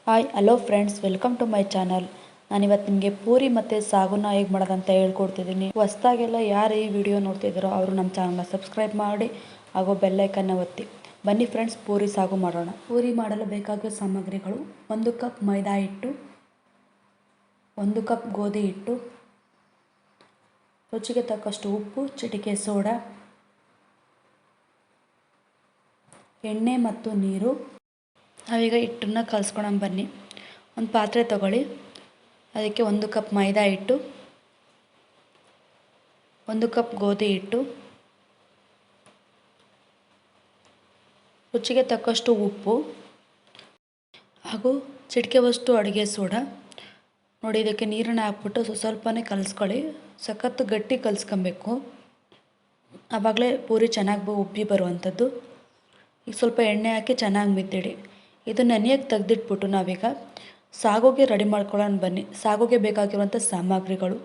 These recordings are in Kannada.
Hi hello friends, welcome to my channel. ನಾನಿವತ್ತು ನಿಮಗೆ ಪೂರಿ ಮತ್ತು ಸಾಗುನ ಹೇಗೆ ಮಾಡೋದಂತ ಹೇಳ್ಕೊಡ್ತಿದ್ದೀನಿ. ಹೊಸ್ದಾಗೆಲ್ಲ ಯಾರು ಈ ವಿಡಿಯೋ ನೋಡ್ತಿದ್ದಾರೋ ಅವರು ನಮ್ಮ ಚಾನಲ್ನ ಸಬ್ಸ್ಕ್ರೈಬ್ ಮಾಡಿ ಹಾಗೂ ಬೆಲ್ಲೈಕನ್ನ ಒತ್ತಿ. ಬನ್ನಿ ಫ್ರೆಂಡ್ಸ್, ಪೂರಿ ಸಾಗು ಮಾಡೋಣ. ಪೂರಿ ಮಾಡಲು ಬೇಕಾಗುವ ಸಾಮಗ್ರಿಗಳು: 1 ಕಪ್ ಮೈದಾ ಹಿಟ್ಟು, 1 ಕಪ್ ಗೋಧಿ ಹಿಟ್ಟು, ರುಚಿಗೆ ತಕ್ಕಷ್ಟು ಉಪ್ಪು, ಚಿಟಿಕೆ ಸೋಡಾ, ಎಣ್ಣೆ ಮತ್ತು ನೀರು. ನಾವೀಗ ಹಿಟ್ಟನ್ನು ಕಲಿಸ್ಕೊಳ್ಳೋಣ ಬನ್ನಿ. ಒಂದು ಪಾತ್ರೆ ತಗೊಳ್ಳಿ. ಅದಕ್ಕೆ 1 ಕಪ್ ಮೈದಾ ಹಿಟ್ಟು, 1 ಕಪ್ ಗೋಧಿ ಹಿಟ್ಟು, ರುಚಿಗೆ ತಕ್ಕಷ್ಟು ಉಪ್ಪು ಹಾಗೂ ಚಿಟಿಕೆವಷ್ಟು ಅಡುಗೆ ಸೋಡಾ. ನೋಡಿ, ಇದಕ್ಕೆ ನೀರನ್ನು ಹಾಕ್ಬಿಟ್ಟು ಸ್ವಲ್ಪನೇ ಕಲಿಸ್ಕೊಳ್ಳಿ. ಸಖತ್ತು ಗಟ್ಟಿ ಕಲಿಸ್ಕೊಬೇಕು, ಆವಾಗಲೇ ಪೂರಿ ಚೆನ್ನಾಗಿ ಉಬ್ಬಿ ಬರುವಂಥದ್ದು. ಈಗ ಸ್ವಲ್ಪ ಎಣ್ಣೆ ಹಾಕಿ ಚೆನ್ನಾಗಿ ಮಿದ್ದಿಡಿ. ಇದು ನೆನೆಯಕ್ಕೆ ತೆಗೆದಿಟ್ಬಿಟ್ಟು ನಾವೀಗ ಸಾಗುಗೆ ರೆಡಿ ಮಾಡ್ಕೊಳ್ಳೋಣ ಬನ್ನಿ. ಸಾಗುಗೆ ಬೇಕಾಗಿರುವಂಥ ಸಾಮಗ್ರಿಗಳು: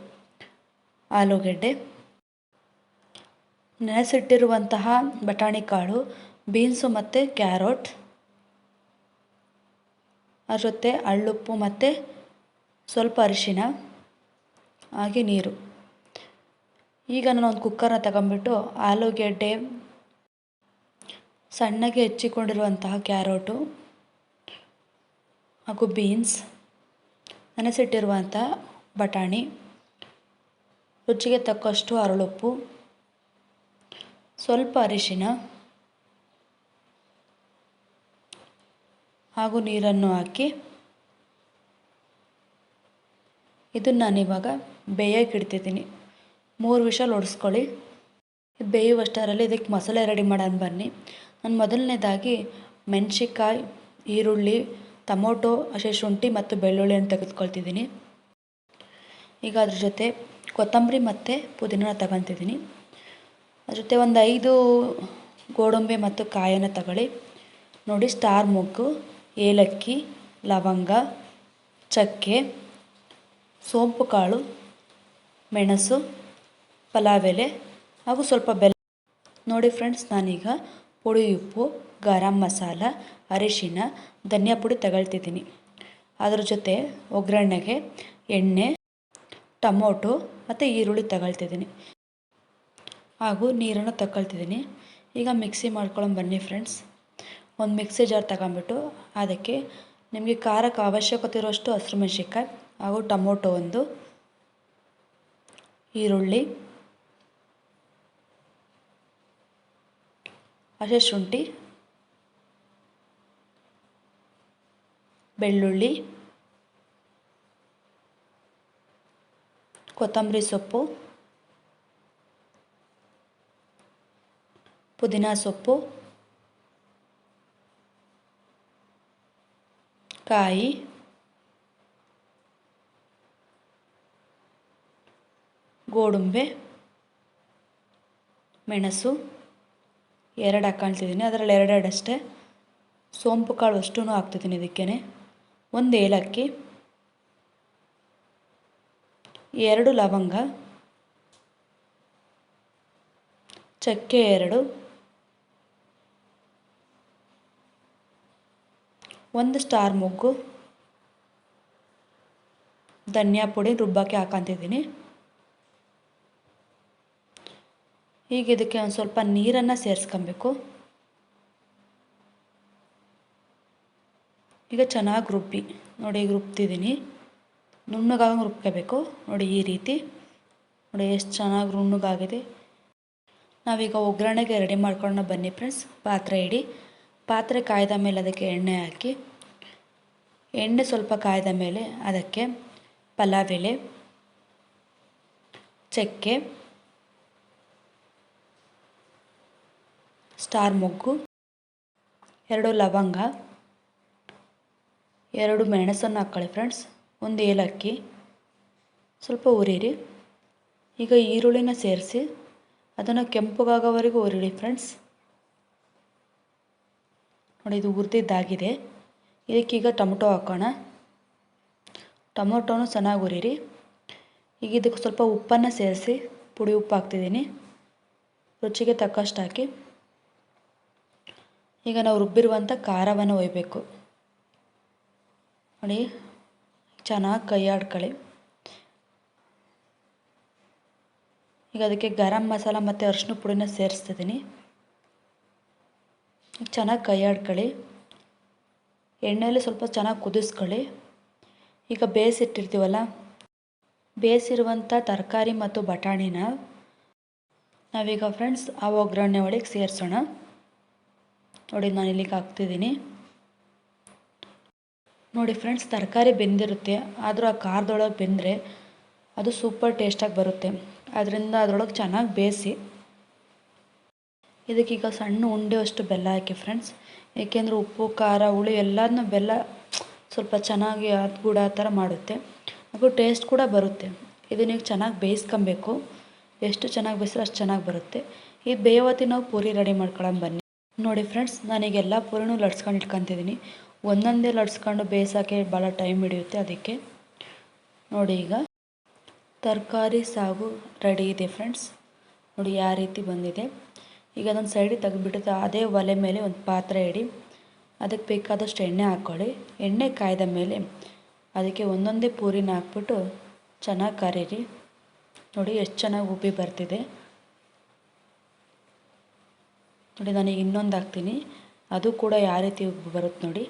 ಆಲೂಗೆಡ್ಡೆ, ನೆನೆಸಿಟ್ಟಿರುವಂತಹ ಬಟಾಣಿ ಕಾಳು, ಬೀನ್ಸು ಮತ್ತು ಕ್ಯಾರೋಟ್, ಅದ್ರ ಜೊತೆ ಹಳ್ಳುಪ್ಪು ಮತ್ತು ಸ್ವಲ್ಪ ಅರಿಶಿನ, ಹಾಗೆ ನೀರು. ಈಗ ನಾನು ಒಂದು ಕುಕ್ಕರ್ನ ತಗೊಂಬಿಟ್ಟು ಆಲೂಗೆಡ್ಡೆ, ಸಣ್ಣಗೆ ಹೆಚ್ಚಿಕೊಂಡಿರುವಂತಹ ಕ್ಯಾರೋಟು ಹಾಗೂ ಬೀನ್ಸ್, ನೆನೆಸಿಟ್ಟಿರುವಂಥ ಬಟಾಣಿ, ರುಚಿಗೆ ತಕ್ಕಷ್ಟು ಹರಳುಪ್ಪು, ಸ್ವಲ್ಪ ಅರಿಶಿನ ಹಾಗೂ ನೀರನ್ನು ಹಾಕಿ ಇದನ್ನು ನಾನಿವಾಗ ಬೇಯಕ್ಕೆ ಇಡ್ತಿದ್ದೀನಿ. 3 ವಿಷಲ್ ಹೊಡೆಸ್ಕೊಳ್ಳಿ. ಇದು ಬೇಯುವಷ್ಟರಲ್ಲಿ ಇದಕ್ಕೆ ಮಸಾಲೆ ರೆಡಿ ಮಾಡೋಣ ಬನ್ನಿ. ನಾನು ಮೊದಲನೇದಾಗಿ ಮೆಣಸಿನ್ಕಾಯಿ, ಈರುಳ್ಳಿ, ಟೊಮೊಟೊ, ಹಸಿ ಶುಂಠಿ ಮತ್ತು ಬೆಳ್ಳುಳ್ಳಿಯನ್ನು ತೆಗೆದುಕೊಳ್ತಿದ್ದೀನಿ. ಈಗ ಅದ್ರ ಜೊತೆ ಕೊತ್ತಂಬರಿ ಮತ್ತು ಪುದೀನ ತಗೊತಿದ್ದೀನಿ. ಅದ್ರ ಜೊತೆ ಒಂದು 5 ಗೋಡಂಬಿ ಮತ್ತು ಕಾಯನ್ನು ತಗೊಳ್ಳಿ. ನೋಡಿ, ಸ್ಟಾರ್ ಮೊಗ್ಗು, ಏಲಕ್ಕಿ, ಲವಂಗ, ಚಕ್ಕೆ, ಸೋಂಪು ಕಾಳು, ಮೆಣಸು, ಪಲಾವ್ ಎಲೆ ಹಾಗೂ ಸ್ವಲ್ಪ ಬೆಲ್ಲ. ನೋಡಿ ಫ್ರೆಂಡ್ಸ್, ನಾನೀಗ ಪುಡಿ ಉಪ್ಪು, ಗರಂ ಮಸಾಲ, ಅರಿಶಿನ, ಧನಿಯಾ ಪುಡಿ ತಗೊಳ್ತಿದ್ದೀನಿ. ಅದ್ರ ಜೊತೆ ಒಗ್ಗರಣೆಗೆ ಎಣ್ಣೆ, ಟೊಮೊಟೊ ಮತ್ತು ಈರುಳ್ಳಿ ತಗೊಳ್ತಿದ್ದೀನಿ ಹಾಗೂ ನೀರನ್ನು ತಗೊಳ್ತಿದ್ದೀನಿ. ಈಗ ಮಿಕ್ಸಿ ಮಾಡ್ಕೊಳ್ಳೋಣ ಬನ್ನಿ ಫ್ರೆಂಡ್ಸ್. ಒಂದು ಮಿಕ್ಸಿ ಜಾರ್ ತಗೊಂಬಿಟ್ಟು ಅದಕ್ಕೆ ನಿಮಗೆ ಖಾರಕ್ಕೆ ಅವಶ್ಯಕತೆ ಇರುವಷ್ಟು ಹಸಿರು ಮೆಣಸಿನ್ಕಾಯಿ ಹಾಗೂ ಟೊಮೊಟೊ, ಒಂದು ಈರುಳ್ಳಿ, ಹಸಿ ಶುಂಠಿ, ಬೆಳ್ಳುಳ್ಳಿ, ಕೊತ್ತಂಬರಿ ಸೊಪ್ಪು, ಪುದೀನ ಸೊಪ್ಪು, ಕಾಯಿ, ಗೋಡಂಬಿ, ಮೆಣಸು 2 ಹಾಕ್ಕೊಳ್ತಿದ್ದೀನಿ. ಅದರಲ್ಲಿ 2 ಅಷ್ಟೇ. ಸೋಂಪು ಕಾಳು ಅಷ್ಟೂ ಹಾಕ್ತಿದ್ದೀನಿ ಇದಕ್ಕೇ. 1 ಏಲಕ್ಕಿ, 2 ಲವಂಗ, ಚಕ್ಕೆ 2, 1 ಸ್ಟಾರ್ ಮೊಗ್ಗು, ಧನಿಯಾ ಪುಡಿ ರುಬ್ಬಕ್ಕೆ ಹಾಕೊತಿದ್ದೀನಿ. ಈಗ ಇದಕ್ಕೆ ಒಂದು ಸ್ವಲ್ಪ ನೀರನ್ನು ಸೇರಿಸ್ಕೊಬೇಕು. ಈಗ ಚೆನ್ನಾಗಿ ರುಬ್ಬಿ. ನೋಡಿ, ಈಗ ರುಬ್ತಿದ್ದೀನಿ. ನುಣ್ಣಗಾಗಿ ರುಬ್ಕೋಬೇಕು. ನೋಡಿ, ಈ ರೀತಿ. ನೋಡಿ ಎಷ್ಟು ಚೆನ್ನಾಗಿ ನುಣ್ಣಗಾಗಿದೆ. ನಾವೀಗ ಒಗ್ಗರಣೆಗೆ ರೆಡಿ ಮಾಡ್ಕೊಳ್ಳೋಣ ಬನ್ನಿ ಫ್ರೆಂಡ್ಸ್. ಪಾತ್ರೆ ಇಡಿ. ಪಾತ್ರೆ ಕಾಯ್ದ ಮೇಲೆ ಅದಕ್ಕೆ ಎಣ್ಣೆ ಹಾಕಿ. ಎಣ್ಣೆ ಸ್ವಲ್ಪ ಕಾಯ್ದ ಮೇಲೆ ಅದಕ್ಕೆ ಪಲಾವ್ ಎಲೆ, ಚಕ್ಕೆ, ಸ್ಟಾರ್ ಮೊಗ್ಗು, 2 ಲವಂಗ, 2 ಮೆಣಸನ್ನು ಹಾಕ್ಕೊಳ್ಳಿ ಫ್ರೆಂಡ್ಸ್, 1 ಏಲಕ್ಕಿ, ಸ್ವಲ್ಪ ಹುರಿರಿ. ಈಗ ಈರುಳ್ಳಿನ ಸೇರಿಸಿ ಅದನ್ನು ಕೆಂಪಗಾಗೋವರೆಗೂ ಹುರಿಡಿ ಫ್ರೆಂಡ್ಸ್. ನೋಡಿ, ಇದು ಹುರಿದಿದ್ದಾಗಿದೆ. ಇದಕ್ಕೀಗ ಟೊಮೊಟೊ ಹಾಕೋಣ. ಟೊಮೊಟೊನು ಚೆನ್ನಾಗಿ ಹುರಿರಿ. ಈಗ ಇದಕ್ಕೆ ಸ್ವಲ್ಪ ಉಪ್ಪನ್ನು ಸೇರಿಸಿ, ಪುಡಿ ಉಪ್ಪು ಹಾಕ್ತಿದ್ದೀನಿ. ರುಚಿಗೆ ತಕ್ಕಷ್ಟು ಹಾಕಿ. ಈಗ ನಾವು ರುಬ್ಬಿರುವಂಥ ಖಾರವನ್ನು ಒಯ್ಯಬೇಕು. ನೋಡಿ ಚೆನ್ನಾಗಿ ಕೈ ಆಡ್ಕೊಳ್ಳಿ. ಈಗ ಅದಕ್ಕೆ ಗರಂ ಮಸಾಲ ಮತ್ತು ಅರಿಶಿನ ಪುಡಿನ ಸೇರಿಸ್ತಿದ್ದೀನಿ. ಚೆನ್ನಾಗಿ ಕೈ ಆಡ್ಕೊಳ್ಳಿ. ಎಣ್ಣೆಯಲ್ಲಿ ಸ್ವಲ್ಪ ಚೆನ್ನಾಗಿ ಕುದಿಸ್ಕೊಳ್ಳಿ. ಈಗ ಬೇಯಿಸಿಟ್ಟಿರ್ತೀವಲ್ಲ, ಬೇಯಿಸಿರುವಂಥ ತರಕಾರಿ ಮತ್ತು ಬಟಾಣಿನ ನಾವೀಗ ಫ್ರೆಂಡ್ಸ್ ಆ ಒಗ್ಗರಣೆ ಒಳಗೆ ಸೇರಿಸೋಣ. ನೋಡಿ ನಾನು ಇಲ್ಲಿಗೆ ಹಾಕ್ತಿದ್ದೀನಿ. ನೋಡಿ ಫ್ರೆಂಡ್ಸ್, ತರಕಾರಿ ಬೆಂದಿರುತ್ತೆ, ಆದರೂ ಆ ಖಾರದೊಳಗೆ ಬೆಂದರೆ ಅದು ಸೂಪರ್ ಟೇಸ್ಟಾಗಿ ಬರುತ್ತೆ. ಅದರಿಂದ ಅದರೊಳಗೆ ಚೆನ್ನಾಗಿ ಬೇಯಿಸಿ. ಇದಕ್ಕೀಗ ಸಣ್ಣ ಉಂಡೆಯಷ್ಟು ಬೆಲ್ಲ ಹಾಕಿ ಫ್ರೆಂಡ್ಸ್, ಏಕೆಂದರೆ ಉಪ್ಪು ಖಾರ ಹುಳಿ ಎಲ್ಲದನ್ನ ಬೆಲ್ಲ ಸ್ವಲ್ಪ ಚೆನ್ನಾಗಿ ಕೂಡ ಆ ಥರ ಮಾಡುತ್ತೆ, ಹಾಗೂ ಟೇಸ್ಟ್ ಕೂಡ ಬರುತ್ತೆ. ಇದನ್ನೀಗ ಚೆನ್ನಾಗಿ ಬೇಯಿಸ್ಕೊಬೇಕು. ಎಷ್ಟು ಚೆನ್ನಾಗಿ ಬೇಯಿಸಿದ್ರೆ ಅಷ್ಟು ಚೆನ್ನಾಗಿ ಬರುತ್ತೆ. ಈ ಬೇಯವತ್ತಿ ನಾವು ಪೂರಿ ರೆಡಿ ಮಾಡ್ಕೊಳ್ಳೋಣ ಬನ್ನಿ. ನೋಡಿ ಫ್ರೆಂಡ್ಸ್, ನಾನೀಗ ಎಲ್ಲ ಪೂರಿನೂ ಲಟ್ಸ್ಕೊಂಡು ಇಟ್ಕೊತಿದ್ದೀನಿ. ಒಂದೊಂದೇ ಲಟ್ಸ್ಕೊಂಡು ಬೇಯಿಸೋಕ್ಕೆ ಭಾಳ ಟೈಮ್ ಹಿಡಿಯುತ್ತೆ. ಅದಕ್ಕೆ ನೋಡಿ ಈಗ ತರಕಾರಿ ಸಾಗು ರೆಡಿ ಇದೆ ಫ್ರೆಂಡ್ಸ್. ನೋಡಿ ಯಾವ ರೀತಿ ಬಂದಿದೆ. ಈಗ ಅದನ್ನು ಸೈಡಿಗೆ ತೆಗೆದುಬಿಟ್ಟು ಅದೇ ಒಲೆ ಮೇಲೆ ಒಂದು ಪಾತ್ರೆ ಇಡಿ. ಅದಕ್ಕೆ ಬೇಕಾದಷ್ಟು ಎಣ್ಣೆ ಹಾಕ್ಕೊಳ್ಳಿ. ಎಣ್ಣೆ ಕಾಯ್ದ ಮೇಲೆ ಅದಕ್ಕೆ ಒಂದೊಂದೇ ಪೂರಿನ ಹಾಕ್ಬಿಟ್ಟು ಚೆನ್ನಾಗಿ ಕರೀರಿ. ನೋಡಿ ಎಷ್ಟು ಚೆನ್ನಾಗಿ ಉಬ್ಬಿ ಬರ್ತಿದೆ. ನೋಡಿ ನಾನೀಗ ಇನ್ನೊಂದು ಹಾಕ್ತೀನಿ, ಅದು ಕೂಡ ಯಾವ ರೀತಿ ಉಬ್ಬಿ ಬರುತ್ತೆ ನೋಡಿ.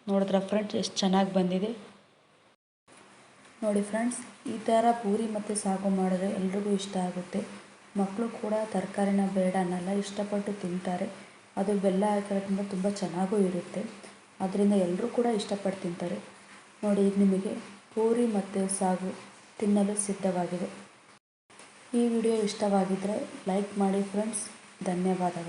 ನೋಡಿದ್ರ ಫ್ರೆಂಡ್ಸ್ ಎಷ್ಟು ಚೆನ್ನಾಗಿ ಬಂದಿದೆ. ನೋಡಿ ಫ್ರೆಂಡ್ಸ್, ಈ ಥರ ಪೂರಿ ಮತ್ತು ಸಾಗು ಮಾಡಿದ್ರೆ ಎಲ್ರಿಗೂ ಇಷ್ಟ ಆಗುತ್ತೆ. ಮಕ್ಕಳು ಕೂಡ ತರಕಾರಿನ ಬೇಡ ಅನ್ನಲ್ಲ, ಇಷ್ಟಪಟ್ಟು ತಿಂತಾರೆ. ಅದು ಬೆಲ್ಲ ಹಾಕಿರೋದ್ರಿಂದ ತುಂಬ ಚೆನ್ನಾಗೂ ಇರುತ್ತೆ. ಅದರಿಂದ ಎಲ್ಲರೂ ಕೂಡ ಇಷ್ಟಪಟ್ಟು ತಿಂತಾರೆ. ನೋಡಿ ಈಗ ನಿಮಗೆ ಪೂರಿ ಮತ್ತು ಸಾಗು ತಿನ್ನಲು ಸಿದ್ಧವಾಗಿದೆ. ಈ ವಿಡಿಯೋ ಇಷ್ಟವಾಗಿದ್ದರೆ ಲೈಕ್ ಮಾಡಿ ಫ್ರೆಂಡ್ಸ್. ಧನ್ಯವಾದಗಳು.